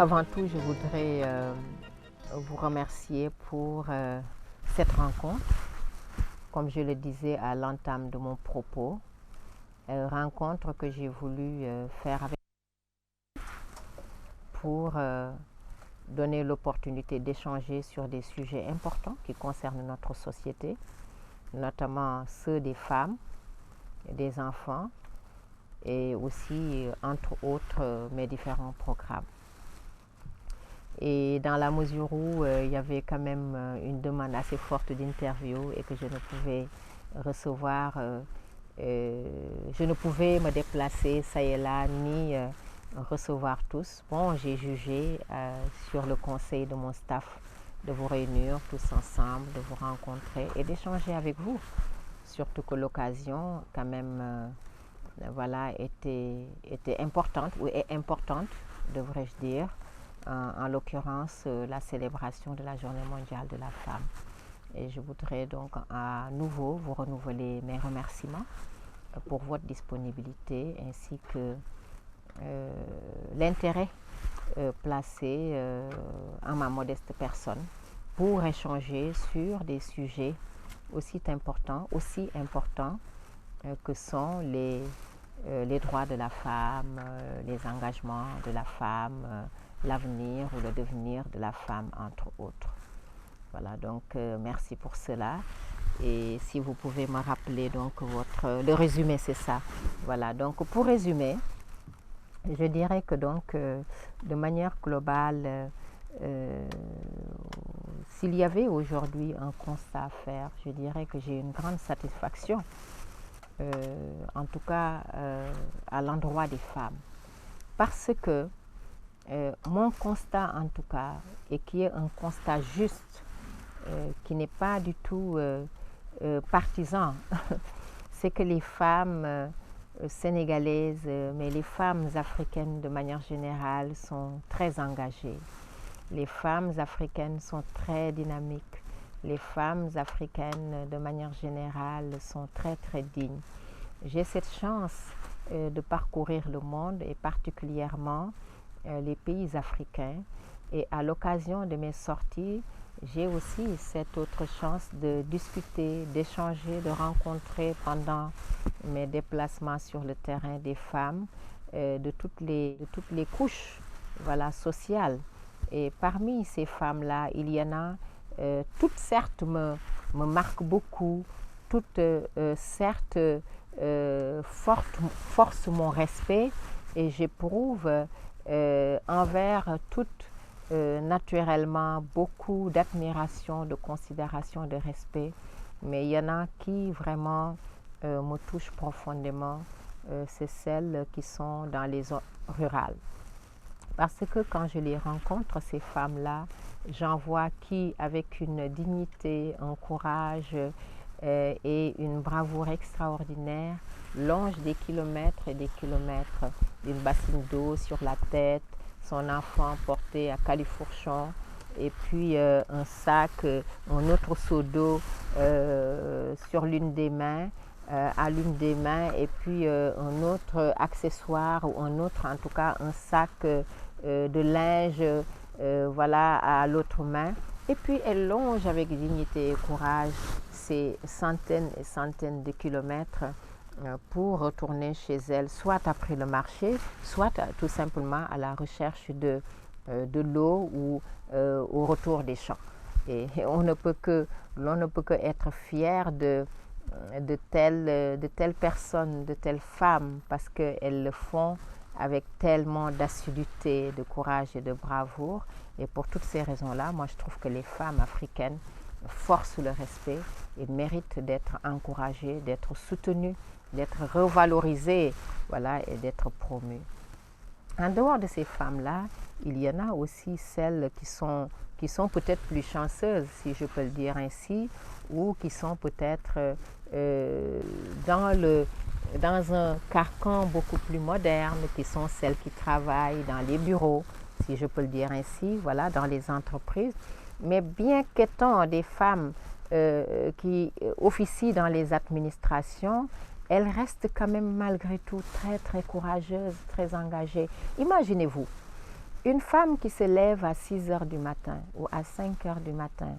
Avant tout, je voudrais vous remercier pour cette rencontre. Comme je le disais à l'entame de mon propos, rencontre que j'ai voulu faire avec pour donner l'opportunité d'échanger sur des sujets importants qui concernent notre société, notamment ceux des femmes, des enfants et aussi, entre autres, mes différents programmes. Et dans la mesure où il y avait quand même une demande assez forte d'interview et que je ne pouvais recevoir, je ne pouvais me déplacer ça et là, ni recevoir tous. Bon, j'ai jugé sur le conseil de mon staff de vous réunir tous ensemble, de vous rencontrer et d'échanger avec vous. Surtout que l'occasion, quand même, voilà, était importante, ou est importante, devrais-je dire. En l'occurrence la célébration de la Journée mondiale de la femme. Et je voudrais donc à nouveau vous renouveler mes remerciements pour votre disponibilité ainsi que l'intérêt placé en ma modeste personne pour échanger sur des sujets aussi importants que sont les droits de la femme, les engagements de la femme, l'avenir ou le devenir de la femme, entre autres. Voilà, donc merci pour cela. Et si vous pouvez me rappeler donc le résumé, c'est ça. Voilà, donc pour résumer, je dirais que donc de manière globale, s'il y avait aujourd'hui un constat à faire, je dirais que j'ai une grande satisfaction, en tout cas à l'endroit des femmes, parce que mon constat en tout cas, et qui est un constat juste, qui n'est pas du tout partisan, c'est que les femmes sénégalaises, mais les femmes africaines de manière générale sont très engagées. Les femmes africaines sont très dynamiques. Les femmes africaines de manière générale sont très très dignes. J'ai cette chance de parcourir le monde et particulièrement les pays africains, et à l'occasion de mes sorties, j'ai aussi cette autre chance de discuter, d'échanger, de rencontrer pendant mes déplacements sur le terrain des femmes de toutes les couches, voilà, sociales. Et parmi ces femmes-là, il y en a, toutes certes me marquent beaucoup, toutes certes forcent mon respect, et j'éprouve envers toutes naturellement beaucoup d'admiration, de considération, de respect, mais il y en a qui vraiment me touchent profondément, c'est celles qui sont dans les zones rurales. Parce que quand je les rencontre, ces femmes-là, j'en vois qui, avec une dignité, un courage et une bravoure extraordinaire, longe des kilomètres et des kilomètres d'une bassine d'eau sur la tête, son enfant porté à califourchon, et puis un sac, un autre seau d'eau sur l'une des mains, à l'une des mains, et puis un autre accessoire, ou un autre, en tout cas, un sac de linge, voilà, à l'autre main. Et puis elle longe avec dignité et courage ces centaines et centaines de kilomètres pour retourner chez elle, soit après le marché, soit tout simplement à la recherche de l'eau ou au retour des champs. Et l'on ne peut que être fier de telles personnes, de telles femmes, parce qu'elles le font avec tellement d'assiduité, de courage et de bravoure. Et pour toutes ces raisons-là, moi je trouve que les femmes africaines forcent le respect et méritent d'être encouragées, d'être soutenues, d'être revalorisées, voilà, et d'être promues. En dehors de ces femmes-là, il y en a aussi celles qui sont peut-être plus chanceuses, si je peux le dire ainsi, ou qui sont peut-être dans un carcan beaucoup plus moderne, qui sont celles qui travaillent dans les bureaux, si je peux le dire ainsi, voilà, dans les entreprises. Mais bien qu'étant des femmes qui officient dans les administrations, elles restent quand même malgré tout très très courageuses, très engagées. Imaginez-vous, Une femme qui se lève à 6 heures du matin ou à 5 heures du matin,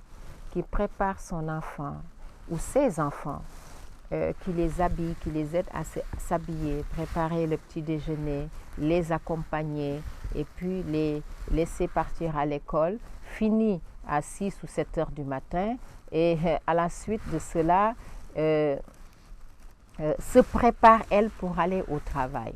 qui prépare son enfant ou ses enfants, qui les habille, qui les aide à s'habiller, préparer le petit déjeuner, les accompagner et puis les laisser partir à l'école, finit à 6 ou 7 heures du matin et à la suite de cela se prépare elle pour aller au travail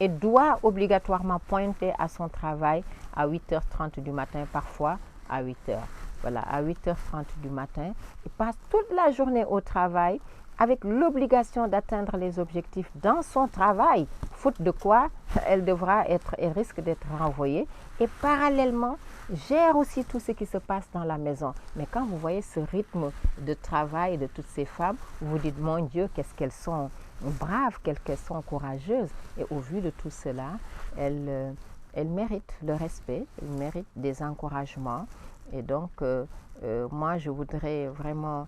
et doit obligatoirement pointer à son travail à 8h30 du matin, parfois à 8h. Voilà, à 8h30 du matin, et passe toute la journée au travail avec l'obligation d'atteindre les objectifs dans son travail, faute de quoi elle risque d'être renvoyée et parallèlement gère aussi tout ce qui se passe dans la maison. Mais quand vous voyez ce rythme de travail de toutes ces femmes, vous vous dites, mon Dieu, qu'est-ce qu'elles sont braves, qu'elles sont courageuses. Et au vu de tout cela, elles méritent le respect, elles méritent des encouragements. Et donc, moi, je voudrais vraiment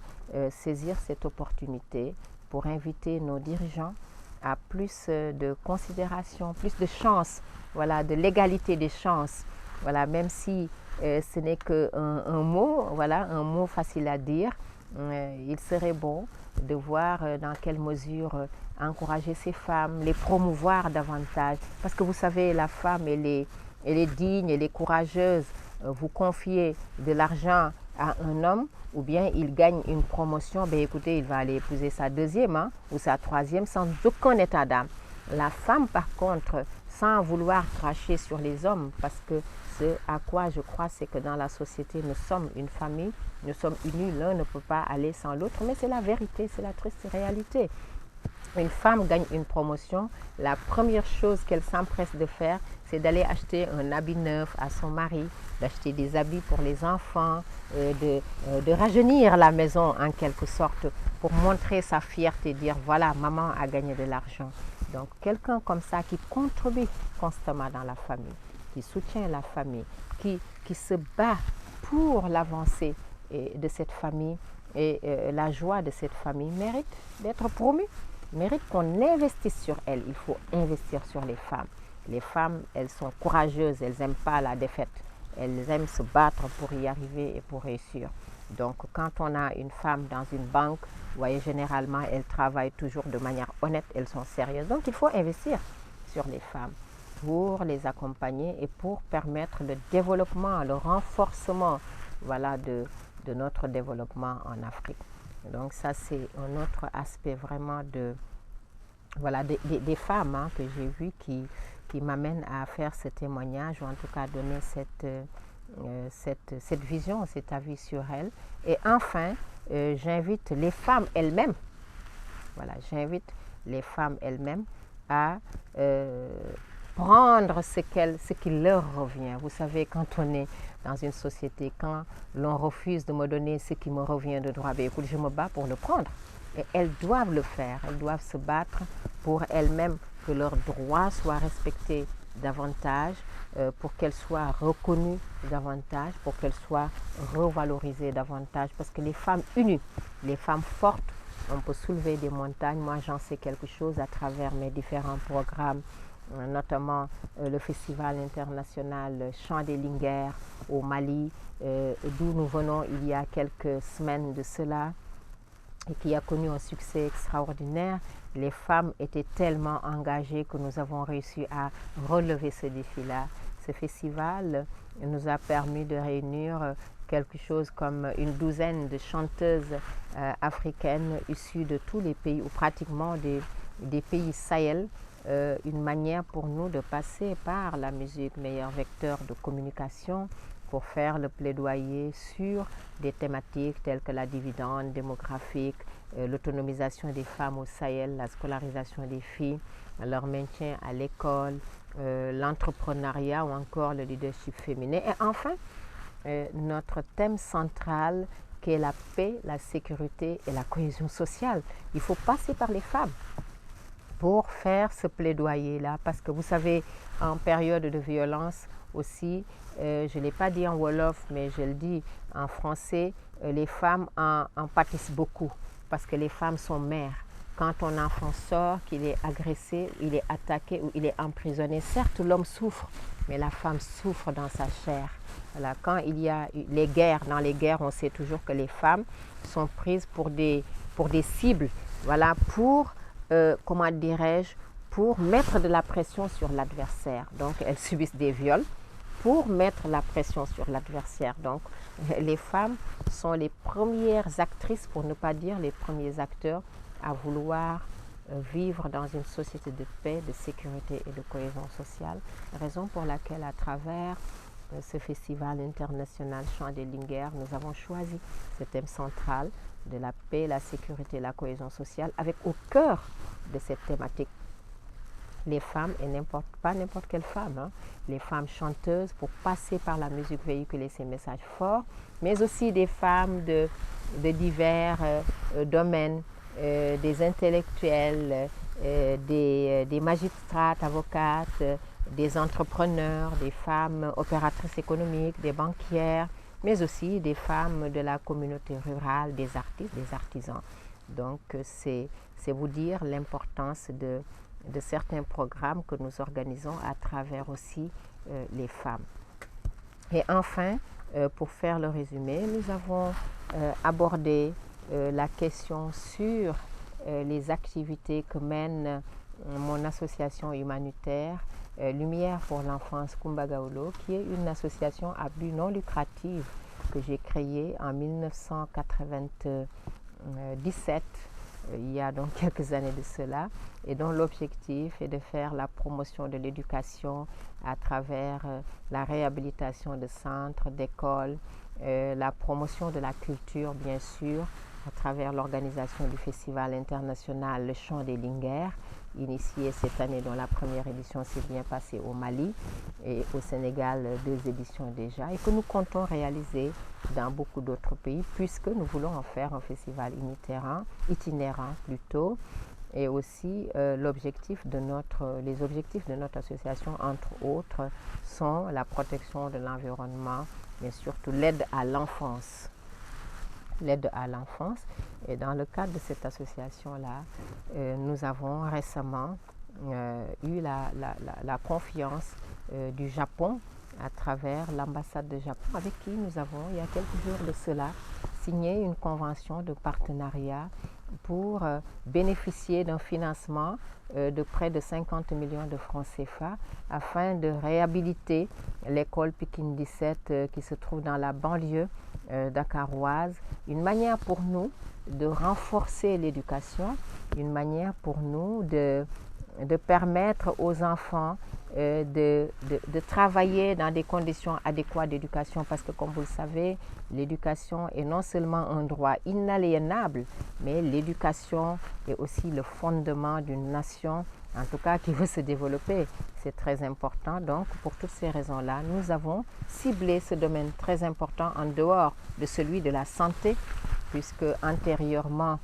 saisir cette opportunité pour inviter nos dirigeants à plus de considération, plus de chance, voilà, de l'égalité des chances. Voilà, même si ce n'est qu'un mot, voilà, un mot facile à dire, il serait bon de voir dans quelle mesure encourager ces femmes, les promouvoir davantage. Parce que vous savez, la femme, elle est digne, elle est courageuse. Vous confiez de l'argent à un homme ou bien il gagne une promotion, ben écoutez, il va aller épouser sa deuxième ou sa troisième sans aucun état d'âme. La femme, par contre, sans vouloir cracher sur les hommes, parce que ce à quoi je crois, c'est que dans la société, nous sommes une famille, nous sommes unis, l'un ne peut pas aller sans l'autre, mais c'est la vérité, c'est la triste réalité. Une femme gagne une promotion, la première chose qu'elle s'empresse de faire, c'est d'aller acheter un habit neuf à son mari, d'acheter des habits pour les enfants, de rajeunir la maison en quelque sorte pour montrer sa fierté, dire voilà, maman a gagné de l'argent. Donc quelqu'un comme ça qui contribue constamment dans la famille, qui soutient la famille, qui se bat pour l'avancée de cette famille et la joie de cette famille mérite d'être promue. Mérite qu'on investisse sur elles. Il faut investir sur les femmes. Les femmes, elles sont courageuses, elles n'aiment pas la défaite. Elles aiment se battre pour y arriver et pour réussir. Donc, quand on a une femme dans une banque, vous voyez, généralement, elles travaillent toujours de manière honnête, elles sont sérieuses. Donc, il faut investir sur les femmes pour les accompagner et pour permettre le développement, le renforcement, voilà, de notre développement en Afrique. Donc ça, c'est un autre aspect vraiment voilà, des femmes que j'ai vues qui m'amènent à faire ce témoignage ou en tout cas donner cette vision, cet avis sur elles. Et enfin, j'invite les femmes elles-mêmes, voilà, j'invite les femmes elles-mêmes à prendre ce qui leur revient. Vous savez, quand on est dans une société, quand l'on refuse de me donner ce qui me revient de droit, bien écoute, je me bats pour le prendre. Et elles doivent le faire, elles doivent se battre pour elles-mêmes, que leurs droits soient respectés davantage, pour qu'elles soient reconnues davantage, pour qu'elles soient revalorisées davantage. Parce que les femmes unies, les femmes fortes, on peut soulever des montagnes. Moi, j'en sais quelque chose à travers mes différents programmes, notamment le Festival international Chant des Linguères au Mali, d'où nous venons il y a quelques semaines de cela, et qui a connu un succès extraordinaire. Les femmes étaient tellement engagées que nous avons réussi à relever ce défi-là. Ce festival nous a permis de réunir quelque chose comme une douzaine de chanteuses africaines issues de tous les pays, ou pratiquement des pays Sahel, une manière pour nous de passer par la musique, meilleur vecteur de communication, pour faire le plaidoyer sur des thématiques telles que la dividende démographique, l'autonomisation des femmes au Sahel, la scolarisation des filles, leur maintien à l'école, l'entrepreneuriat ou encore le leadership féminin. Et enfin, notre thème central qui est la paix, la sécurité et la cohésion sociale. Il faut passer par les femmes pour faire ce plaidoyer-là, parce que vous savez, en période de violence aussi, je ne l'ai pas dit en Wolof, mais je le dis en français, les femmes en pâtissent beaucoup, parce que les femmes sont mères. quand ton enfant sort, qu'il est agressé, il est attaqué ou il est emprisonné, certes l'homme souffre, mais la femme souffre dans sa chair. Voilà, quand il y a les guerres, dans les guerres, on sait toujours que les femmes sont prises pour des cibles, voilà, pour, comment dirais-je, pour mettre de la pression sur l'adversaire. Donc, elles subissent des viols pour mettre la pression sur l'adversaire. Donc, les femmes sont les premières actrices, pour ne pas dire les premiers acteurs, à vouloir vivre dans une société de paix, de sécurité et de cohésion sociale. Raison pour laquelle, à travers ce festival international Chant des Linguères, nous avons choisi ce thème central de la paix, la sécurité et la cohésion sociale, avec au cœur de cette thématique les femmes, et pas n'importe quelle femme, hein, les femmes chanteuses pour passer par la musique, véhiculer ces messages forts, mais aussi des femmes de divers domaines, des intellectuels, des magistrates, avocates, des entrepreneurs, des femmes opératrices économiques, des banquières, mais aussi des femmes de la communauté rurale, des artistes, des artisans. Donc c'est vous dire l'importance de certains programmes que nous organisons à travers aussi les femmes. Et enfin, pour faire le résumé, nous avons abordé la question sur les activités que mène mon association humanitaire Lumière pour l'enfance Kumbagaolo, qui est une association à but non lucratif que j'ai créée en 1997, il y a donc quelques années de cela, et dont l'objectif est de faire la promotion de l'éducation à travers la réhabilitation de centres, d'écoles, la promotion de la culture, bien sûr, à travers l'organisation du Festival international Le Chant des Linguères, initié cette année, dont la première édition s'est bien passée au Mali, et au Sénégal 2 éditions déjà, et que nous comptons réaliser dans beaucoup d'autres pays, puisque nous voulons en faire un festival itinérant plutôt, et aussi les objectifs de notre association, entre autres, sont la protection de l'environnement, mais surtout l'aide à l'enfance. Et dans le cadre de cette association-là, nous avons récemment eu la confiance du Japon à travers l'ambassade de Japon, avec qui nous avons, il y a quelques jours de cela, signé une convention de partenariat pour bénéficier d'un financement de près de 50 millions de francs CFA afin de réhabiliter l'école Pikine 17 qui se trouve dans la banlieue dakaroise. Une manière pour nous de renforcer l'éducation, une manière pour nous de permettre aux enfants de travailler dans des conditions adéquates d'éducation, parce que, comme vous le savez, l'éducation est non seulement un droit inaliénable, mais l'éducation est aussi le fondement d'une nation, en tout cas qui veut se développer. C'est très important. Donc, pour toutes ces raisons-là, nous avons ciblé ce domaine très important en dehors de celui de la santé, puisque antérieurement,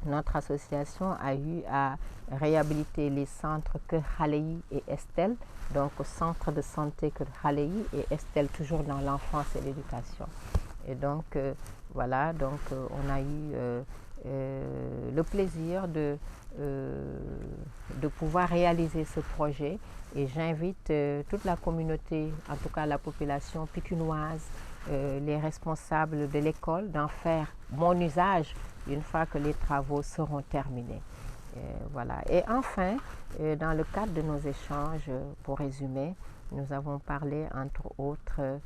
notre association a eu à réhabiliter les centres Kër Xale et Estelle, donc au centre de santé Kër Xale et Estelle, toujours dans l'enfance et l'éducation. Et donc, voilà, donc on a eu le plaisir de pouvoir réaliser ce projet, et j'invite toute la communauté, en tout cas la population pikinoise, les responsables de l'école, d'en faire bon usage une fois que les travaux seront terminés. Voilà. Et enfin, dans le cadre de nos échanges, pour résumer, nous avons parlé entre autres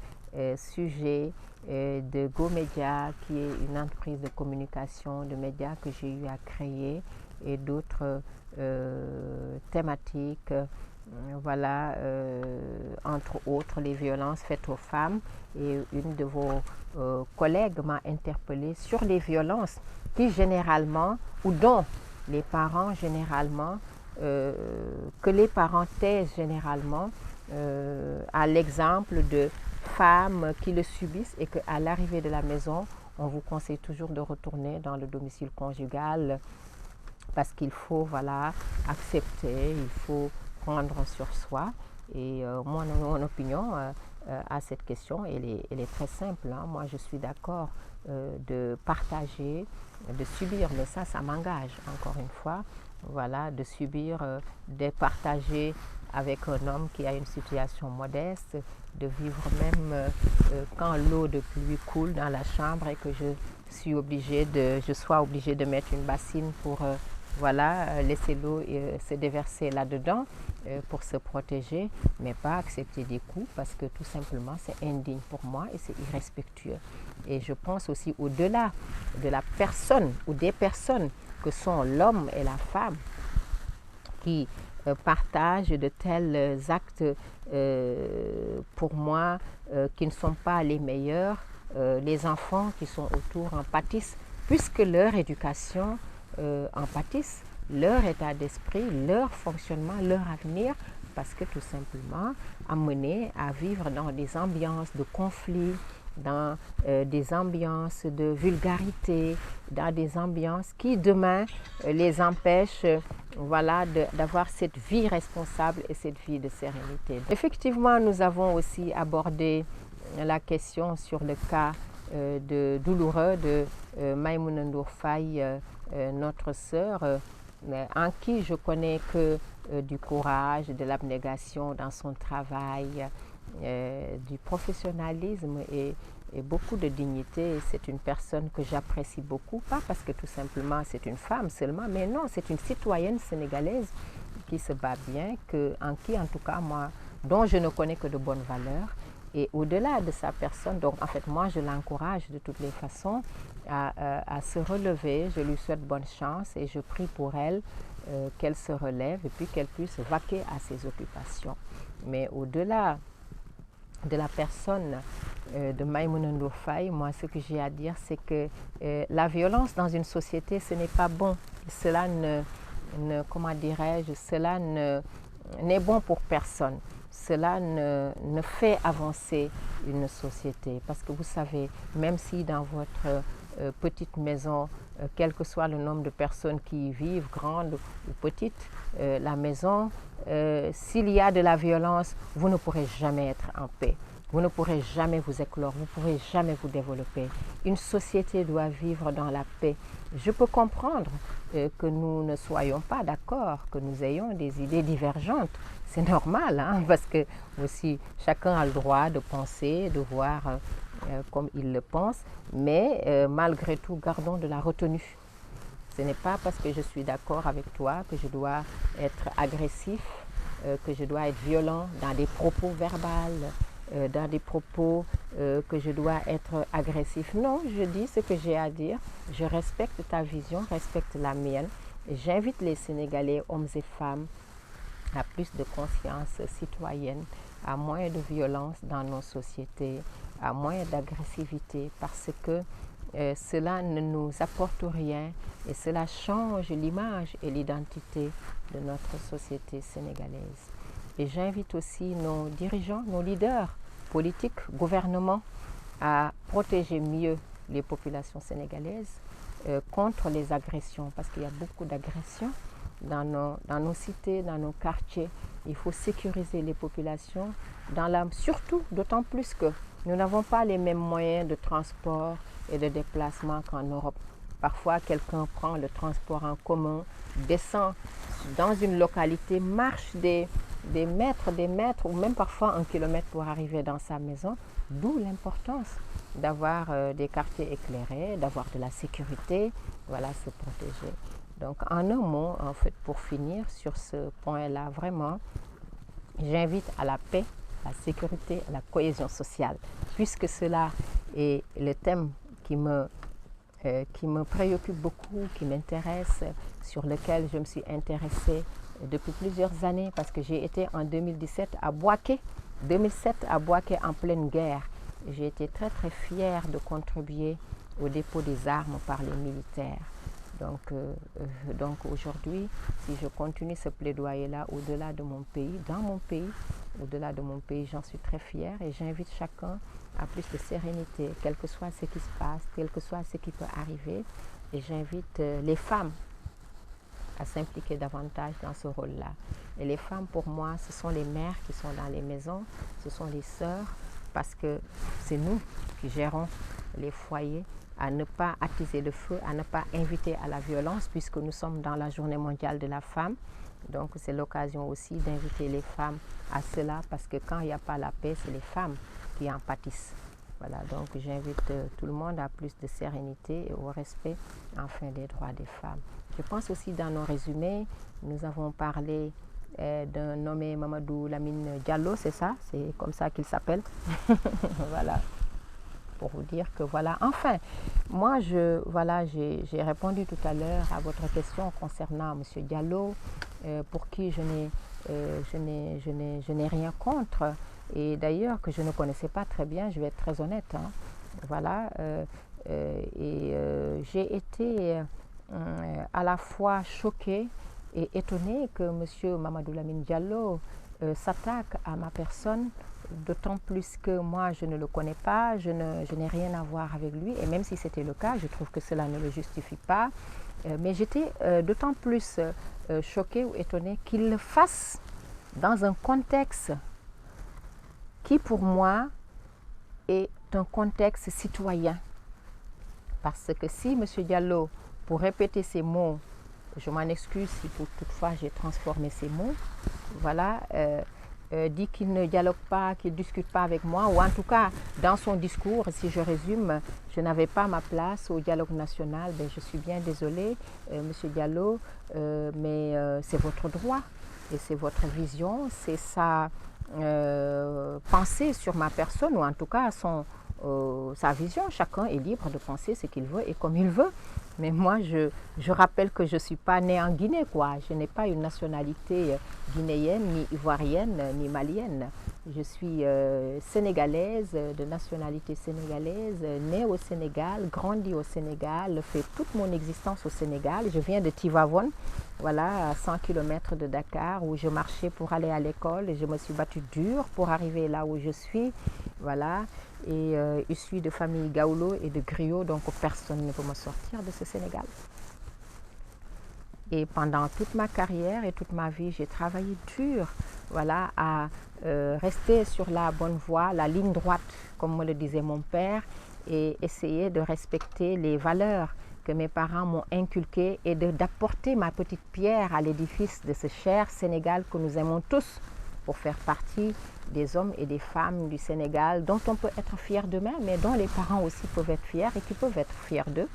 sujets de GoMedia, qui est une entreprise de communication de médias que j'ai eu à créer, et d'autres thématiques. Voilà, entre autres les violences faites aux femmes, et une de vos collègues m'a interpellée sur les violences qui généralement, ou dont les parents généralement, que les parents taisent généralement, à l'exemple de femmes qui le subissent, et qu'à l'arrivée de la maison, on vous conseille toujours de retourner dans le domicile conjugal, parce qu'il faut, voilà, accepter, il faut prendre sur soi. Et moi, mon opinion, à cette question. Elle est très simple, hein. Moi, je suis d'accord de partager, de subir, mais ça m'engage, encore une fois, voilà, de subir, de partager avec un homme qui a une situation modeste, de vivre même quand l'eau de pluie coule dans la chambre et que je sois obligée de mettre une bassine pour voilà, laisser l'eau se déverser là-dedans pour se protéger, mais pas accepter des coups parce que tout simplement c'est indigne pour moi et c'est irrespectueux. Et je pense aussi au-delà de la personne ou des personnes que sont l'homme et la femme qui partagent de tels actes pour moi qui ne sont pas les meilleurs. Les enfants qui sont autour en pâtissent puisque leur éducation en pâtissent, leur état d'esprit, leur fonctionnement, leur avenir, parce que tout simplement amenés à vivre dans des ambiances de conflit, dans des ambiances de vulgarité, dans des ambiances qui demain les empêchent voilà, d'avoir cette vie responsable et cette vie de sérénité. Effectivement, nous avons aussi abordé la question sur le cas douloureux de Maïmouna Ndour Faye, notre sœur, en qui je connais que du courage, de l'abnégation dans son travail, du professionnalisme et beaucoup de dignité. C'est une personne que j'apprécie beaucoup, pas parce que tout simplement c'est une femme seulement, mais non, c'est une citoyenne sénégalaise qui se bat bien, en qui en tout cas moi, dont je ne connais que de bonnes valeurs. Et au-delà de sa personne, donc en fait moi je l'encourage de toutes les façons à se relever. Je lui souhaite bonne chance et je prie pour elle qu'elle se relève et puis qu'elle puisse vaquer à ses occupations. Mais au-delà de la personne de Maïmouna Ndour Faye, moi ce que j'ai à dire c'est que la violence dans une société ce n'est pas bon. Cela comment dirais-je, cela n'est bon pour personne. Cela ne fait avancer une société. Parce que vous savez, même si dans votre petite maison, quel que soit le nombre de personnes qui y vivent, grandes ou petites, la maison, s'il y a de la violence, vous ne pourrez jamais être en paix. Vous ne pourrez jamais vous éclore, vous ne pourrez jamais vous développer. Une société doit vivre dans la paix. Je peux comprendre que nous ne soyons pas d'accord, que nous ayons des idées divergentes. C'est normal, hein, parce que aussi chacun a le droit de penser, de voir comme il le pense, mais malgré tout, gardons de la retenue. Ce n'est pas parce que je suis d'accord avec toi que je dois être agressif, que je dois être violent dans des propos verbaux, dans des propos que je dois être agressif. Non, je dis ce que j'ai à dire, je respecte ta vision, respecte la mienne. J'invite les Sénégalais, hommes et femmes, à plus de conscience citoyenne, à moins de violence dans nos sociétés, à moins d'agressivité, parce que cela ne nous apporte rien et cela change l'image et l'identité de notre société sénégalaise. Et j'invite aussi nos dirigeants, nos leaders politiques, gouvernements, à protéger mieux les populations sénégalaises contre les agressions, parce qu'il y a beaucoup d'agressions dans nos cités, dans nos quartiers. Il faut sécuriser les populations, surtout d'autant plus que nous n'avons pas les mêmes moyens de transport et de déplacement qu'en Europe. Parfois, quelqu'un prend le transport en commun, descend dans une localité, marche des mètres, ou même parfois 1 kilomètre pour arriver dans sa maison, d'où l'importance d'avoir des quartiers éclairés, d'avoir de la sécurité, voilà, se protéger. Donc, en un mot, en fait, pour finir sur ce point-là, vraiment, j'invite à la paix, à la sécurité, à la cohésion sociale, puisque cela est le thème qui me préoccupe beaucoup, qui m'intéresse, sur lequel je me suis intéressée depuis plusieurs années, parce que j'ai été en 2007 à Bouaké en pleine guerre. J'ai été très très fière de contribuer au dépôt des armes par les militaires. Donc aujourd'hui, si je continue ce plaidoyer-là au-delà de mon pays, dans mon pays, au-delà de mon pays, j'en suis très fière et j'invite chacun à plus de sérénité, quel que soit ce qui se passe, quel que soit ce qui peut arriver. Et j'invite les femmes à s'impliquer davantage dans ce rôle-là. Et les femmes, pour moi, ce sont les mères qui sont dans les maisons, ce sont les sœurs, parce que c'est nous qui gérons les foyers, à ne pas attiser le feu, à ne pas inviter à la violence, puisque nous sommes dans la journée mondiale de la femme. Donc c'est l'occasion aussi d'inviter les femmes à cela, parce que quand il n'y a pas la paix, c'est les femmes qui en pâtissent. Voilà, donc j'invite tout le monde à plus de sérénité et au respect, enfin, des droits des femmes. Je pense aussi dans nos résumés, nous avons parlé d'un nommé Mamadou Lamine Diallo, c'est ça? C'est comme ça qu'il s'appelle. Voilà, pour vous dire que voilà. Enfin, moi, j'ai répondu tout à l'heure à votre question concernant M. Diallo, pour qui je n'ai rien contre. Et d'ailleurs, que je ne connaissais pas très bien, je vais être très honnête. Hein. Voilà. J'ai été à la fois choquée et étonnée que M. Mamadou Lamine Diallo s'attaque à ma personne, d'autant plus que moi, je ne le connais pas, je n'ai rien à voir avec lui. Et même si c'était le cas, je trouve que cela ne le justifie pas. Mais j'étais d'autant plus choquée ou étonnée qu'il le fasse dans un contexte qui pour moi est un contexte citoyen. Parce que si M. Diallo, pour répéter ces mots, je m'en excuse si toutefois j'ai transformé ces mots, voilà, dit qu'il ne dialogue pas, qu'il ne discute pas avec moi, ou en tout cas dans son discours, si je résume, je n'avais pas ma place au dialogue national, ben, je suis bien désolée, M. Diallo, mais c'est votre droit et c'est votre vision, c'est sa pensée sur ma personne, ou en tout cas sa vision. Chacun est libre de penser ce qu'il veut et comme il veut. Mais moi, je rappelle que je ne suis pas née en Guinée, quoi. Je n'ai pas une nationalité guinéenne, ni ivoirienne, ni malienne. Je suis sénégalaise, de nationalité sénégalaise, née au Sénégal, grandie au Sénégal, fait toute mon existence au Sénégal. Je viens de Tivavone, voilà, à 100 km de Dakar, où je marchais pour aller à l'école et je me suis battue dur pour arriver là où je suis. Voilà. Et issue de famille Gaoulo et de Griot, donc personne ne peut me sortir de ce Sénégal. Et pendant toute ma carrière et toute ma vie, j'ai travaillé dur, voilà, à rester sur la bonne voie, la ligne droite, comme me le disait mon père, et essayer de respecter les valeurs que mes parents m'ont inculquées et d'apporter ma petite pierre à l'édifice de ce cher Sénégal que nous aimons tous, pour faire partie des hommes et des femmes du Sénégal dont on peut être fier d'eux-mêmes, mais dont les parents aussi peuvent être fiers et qui peuvent être fiers d'eux.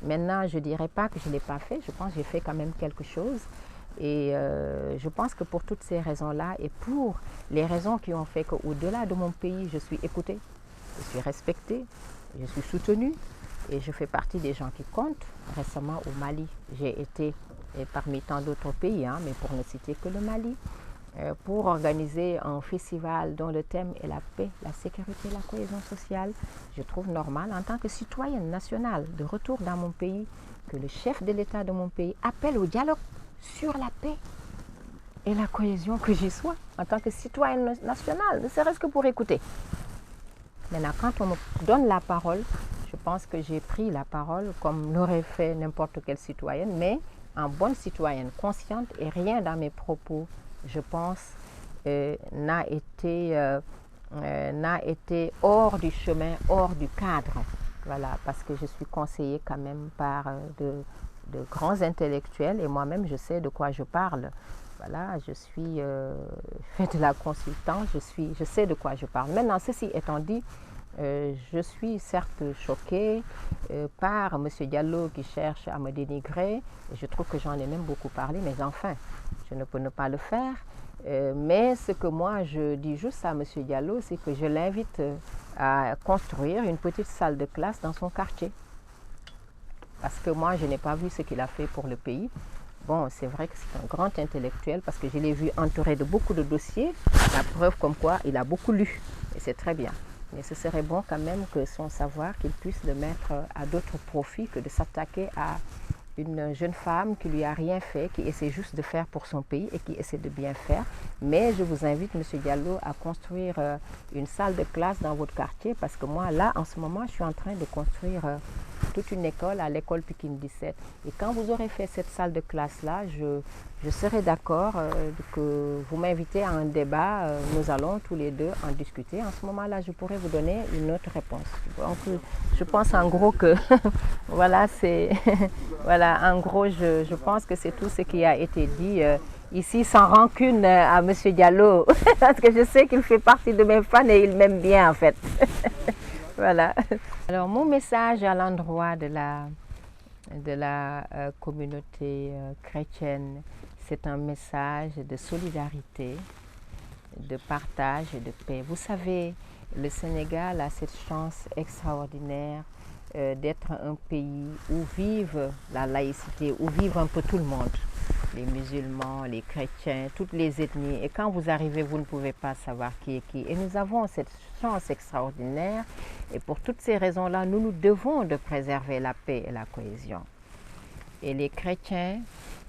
Maintenant, je ne dirais pas que je ne l'ai pas fait, je pense que j'ai fait quand même quelque chose. Et je pense que pour toutes ces raisons-là et pour les raisons qui ont fait qu'au-delà de mon pays, je suis écoutée, je suis respectée, je suis soutenue et je fais partie des gens qui comptent. Récemment au Mali, j'ai été, et parmi tant d'autres pays, hein, mais pour ne citer que le Mali, pour organiser un festival dont le thème est la paix, la sécurité, la cohésion sociale. Je trouve normal, en tant que citoyenne nationale de retour dans mon pays, que le chef de l'État de mon pays appelle au dialogue sur la paix et la cohésion, que j'y sois, en tant que citoyenne nationale, ne serait-ce que pour écouter. Maintenant, quand on me donne la parole, je pense que j'ai pris la parole comme l'aurait fait n'importe quelle citoyenne, mais en bonne citoyenne, consciente, et rien dans mes propos, je pense, n'a été hors du chemin, hors du cadre. Voilà, parce que je suis conseillée quand même par de grands intellectuels et moi-même je sais de quoi je parle. Voilà, je suis fait de la consultance, je sais de quoi je parle. Maintenant, ceci étant dit, je suis certes choquée par M. Diallo qui cherche à me dénigrer. Et je trouve que j'en ai même beaucoup parlé, mais enfin, je ne peux ne pas le faire. Mais ce que moi je dis juste à M. Diallo, c'est que je l'invite à construire une petite salle de classe dans son quartier. Parce que moi, je n'ai pas vu ce qu'il a fait pour le pays. Bon, c'est vrai que c'est un grand intellectuel parce que je l'ai vu entouré de beaucoup de dossiers. La preuve comme quoi il a beaucoup lu. Et c'est très bien. Mais ce serait bon quand même que son savoir, qu'il puisse le mettre à d'autres profits que de s'attaquer à une jeune femme qui lui a rien fait, qui essaie juste de faire pour son pays et qui essaie de bien faire. Mais je vous invite, M. Diallo, à construire une salle de classe dans votre quartier parce que moi, là, en ce moment, je suis en train de construire toute une école, à l'école Pikine 17. Et quand vous aurez fait cette salle de classe-là, je serai d'accord que vous m'invitez à un débat. Nous allons tous les deux en discuter. En ce moment-là, je pourrais vous donner une autre réponse. Donc, je pense en gros que, voilà, c'est, voilà, en gros, je pense que c'est tout ce qui a été dit. Ici, sans rancune à M. Diallo, parce que je sais qu'il fait partie de mes fans et il m'aime bien en fait. Voilà. Alors, mon message à l'endroit de la communauté chrétienne, c'est un message de solidarité, de partage et de paix. Vous savez, le Sénégal a cette chance extraordinaire d'être un pays où vive la laïcité, où vive un peu tout le monde. Les musulmans, les chrétiens, toutes les ethnies. Et quand vous arrivez, vous ne pouvez pas savoir qui est qui. Et nous avons cette chance extraordinaire. Et pour toutes ces raisons-là, nous nous devons de préserver la paix et la cohésion. Et les chrétiens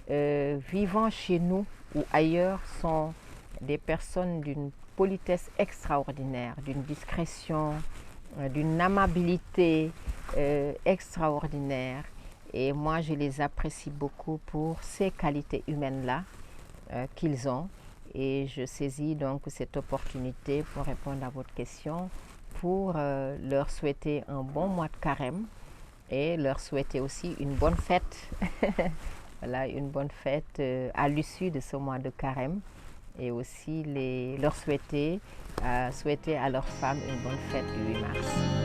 vivant chez nous ou ailleurs sont des personnes d'une politesse extraordinaire, d'une discrétion, d'une amabilité extraordinaire. Et moi, je les apprécie beaucoup pour ces qualités humaines-là qu'ils ont. Et je saisis donc cette opportunité pour répondre à votre question, pour leur souhaiter un bon mois de carême et leur souhaiter aussi une bonne fête. Voilà, une bonne fête à l'issue de ce mois de carême. Et aussi leur souhaiter à leurs femmes une bonne fête du 8 mars.